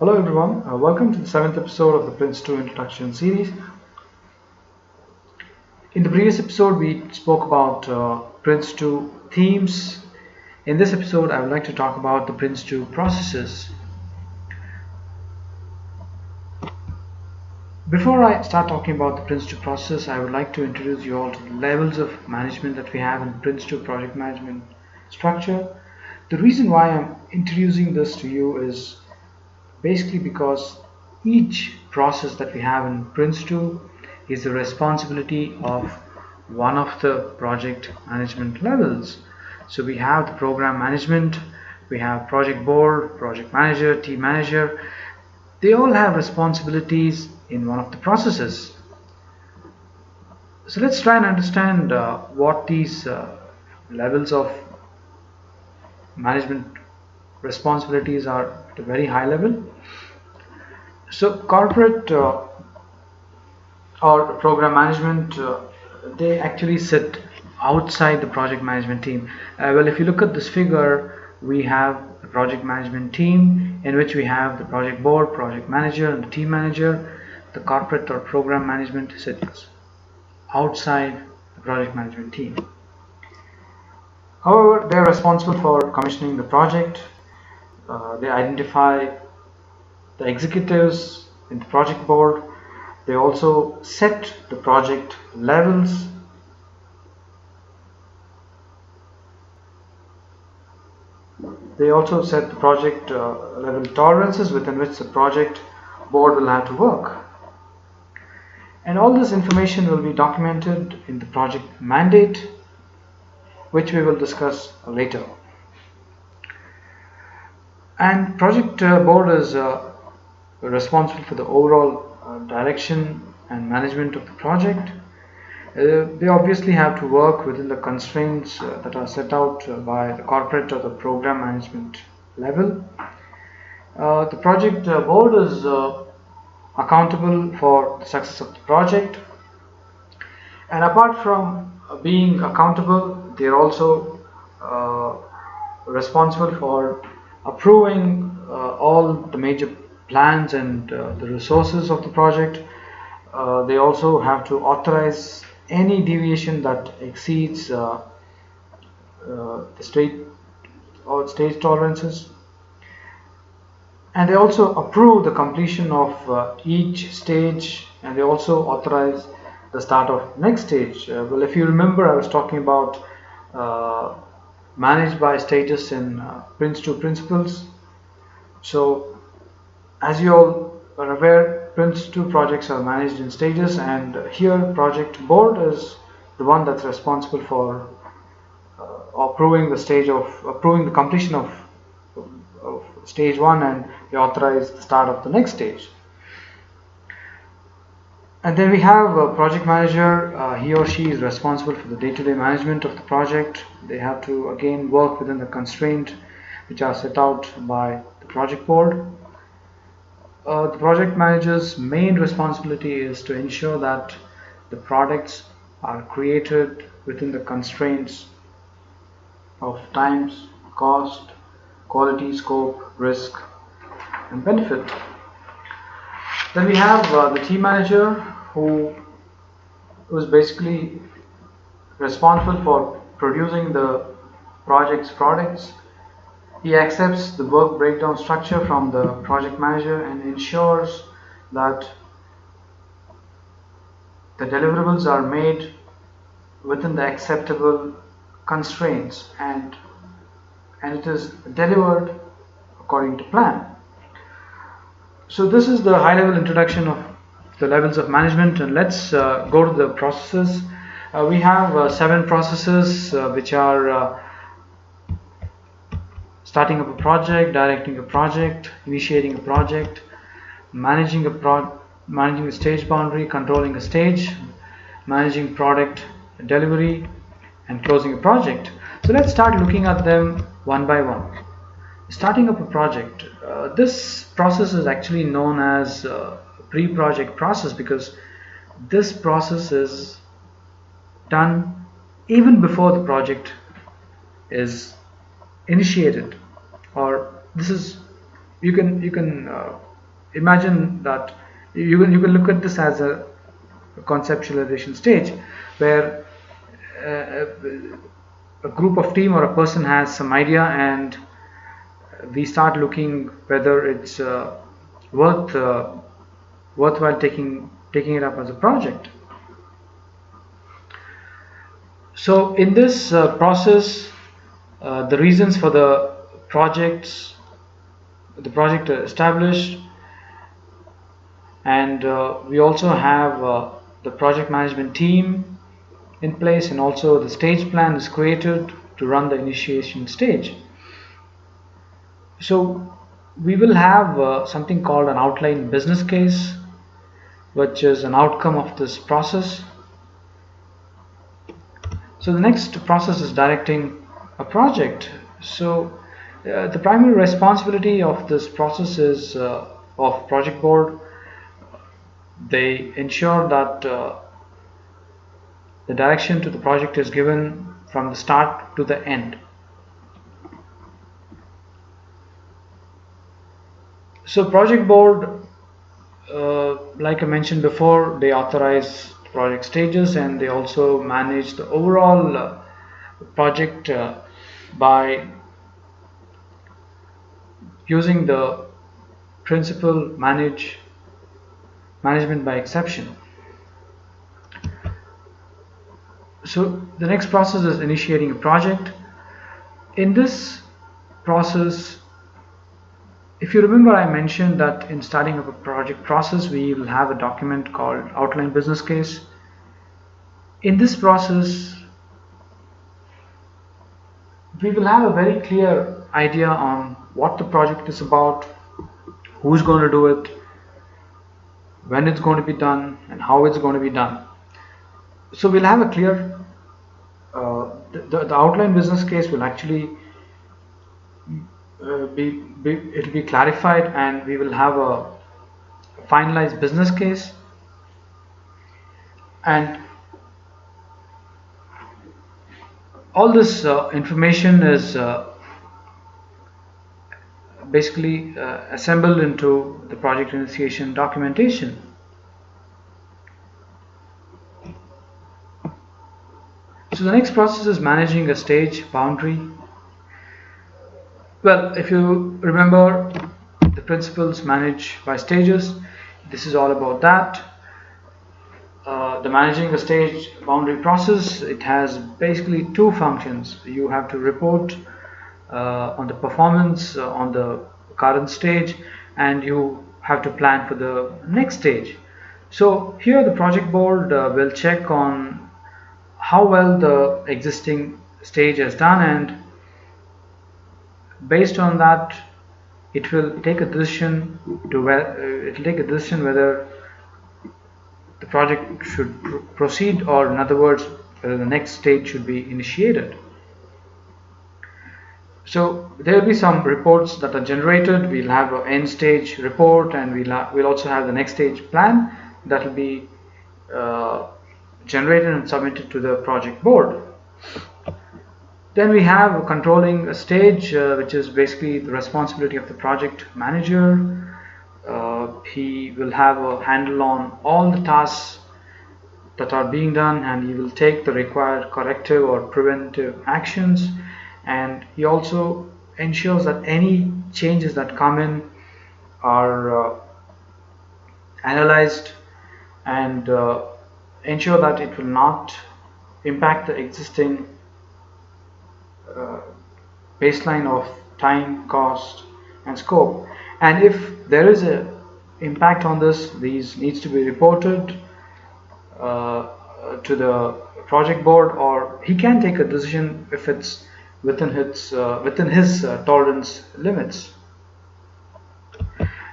Hello everyone, welcome to the 7th episode of the Prince2 introduction series. In the previous episode we spoke about Prince2 themes. In this episode I would like to talk about the Prince2 processes. Before I start talking about the Prince2 process, I would like to introduce you all to the levels of management that we have in Prince2 project management structure. The reason why I'm introducing this to you is basically because each process that we have in Prince2 is the responsibility of one of the project management levels. So we have the program management, we have project board, project manager, team manager. They all have responsibilities in one of the processes. So let's try and understand what these levels of management responsibilities are at a very high level. So corporate or program management, they actually sit outside the project management team. Well, if you look at this figure, we have the project management team in which we have the project board, project manager and the team manager. The corporate or program management sits outside the project management team. However, they are responsible for commissioning the project. They identify the executives in the project board. They also set the project levels. They also set the project level tolerances within which the project board will have to work. And all this information will be documented in the project mandate, which we will discuss later. And project board is responsible for the overall direction and management of the project. They obviously have to work within the constraints that are set out by the corporate or the program management level. The project board is accountable for the success of the project, and apart from being accountable, they are also responsible for approving all the major plans and the resources of the project. They also have to authorize any deviation that exceeds the stage tolerances, and they also approve the completion of each stage, and they also authorize the start of next stage. Well, if you remember, I was talking about managed by stages in Prince2 principles. So as you all are aware, Prince2 projects are managed in stages, and here project board is the one that's responsible for approving the completion of stage 1, and they authorize the start of the next stage. And then we have a project manager. He or she is responsible for the day-to-day management of the project. They have to again work within the constraints which are set out by the project board. The project manager's main responsibility is to ensure that the products are created within the constraints of times, cost, quality, scope, risk, and benefit. Then we have the team manager, who is basically responsible for producing the project's products. He accepts the work breakdown structure from the project manager and ensures that the deliverables are made within the acceptable constraints, and it is delivered according to plan. So this is the high-level introduction of the levels of management, and let's go to the processes. We have 7 processes which are starting up a project, directing a project, initiating a project, managing the stage boundary, controlling a stage, managing product delivery, and closing a project. So let's start looking at them one by one. Starting up a project. This process is actually known as pre-project process, because this process is done even before the project is initiated, or this is you can imagine that you can look at this as a conceptualization stage where uh, a group of team or a person has some idea, and we start looking whether it's worthwhile taking it up as a project. So in this process, the reasons for the project are established, and we also have the project management team in place, and also the stage plan is created to run the initiation stage. So we will have something called an outline business case, which is an outcome of this process. So the next process is directing a project. So the primary responsibility of this process is of project board. They ensure that the direction to the project is given from the start to the end. So project board, like I mentioned before, they authorize project stages, and they also manage the overall project by using the principle management by exception. So the next process is initiating a project. In this process, if you remember, I mentioned that in starting up a project process, we will have a document called outline business case. In this process, we will have a very clear idea on what the project is about, who's going to do it, when it's going to be done, and how it's going to be done. So we'll have a clear the outline business case will actually it'll be clarified, and we will have a finalized business case, and all this information is basically assembled into the project initiation documentation. So the next process is managing a stage boundary. Well, if you remember the principles manage by stages, this is all about that. The managing a stage boundary process, it has basically two functions. You have to report on the performance on the current stage, and you have to plan for the next stage. So here the project board will check on how well the existing stage has done, and based on that it will take a decision whether the project should proceed, or in other words, whether the next stage should be initiated. So there will be some reports that are generated. We'll have an end stage report, and we'll also have the next stage plan that will be generated and submitted to the project board. Then we have controlling a stage, which is basically the responsibility of the project manager. He will have a handle on all the tasks that are being done, and he will take the required corrective or preventive actions, and he also ensures that any changes that come in are analyzed, and ensure that it will not impact the existing baseline of time, cost, and scope. And if there is a impact on this, these needs to be reported to the project board, or he can take a decision if it's within his tolerance limits.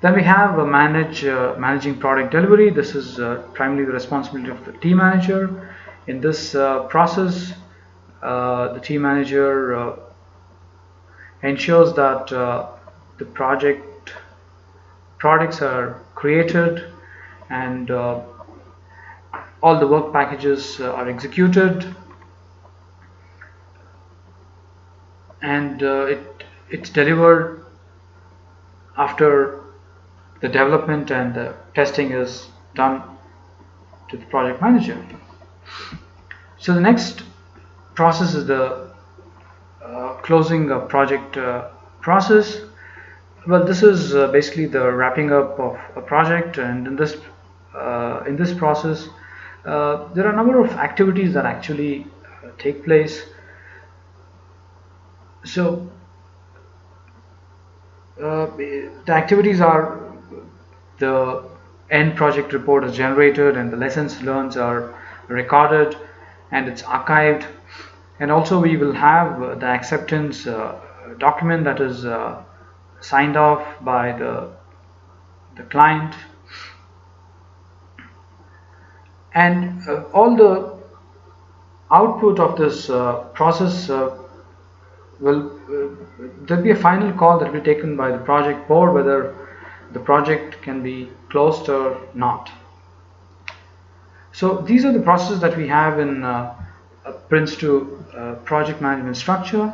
Then we have managing product delivery. This is primarily the responsibility of the team manager. In this process, the team manager ensures that the products are created, and all the work packages are executed, and it's delivered after the development and the testing is done to the project manager. So the next process is the closing a project process. Well, this is basically the wrapping up of a project, and in this process, there are a number of activities that actually take place. So the activities are: the end project report is generated, and the lessons learned are recorded, and it's archived. And also we will have the acceptance document that is signed off by the client, and all the output of this process will there'll be a final call that will be taken by the project board whether the project can be closed or not. So these are the processes that we have in Prince2 project management structure.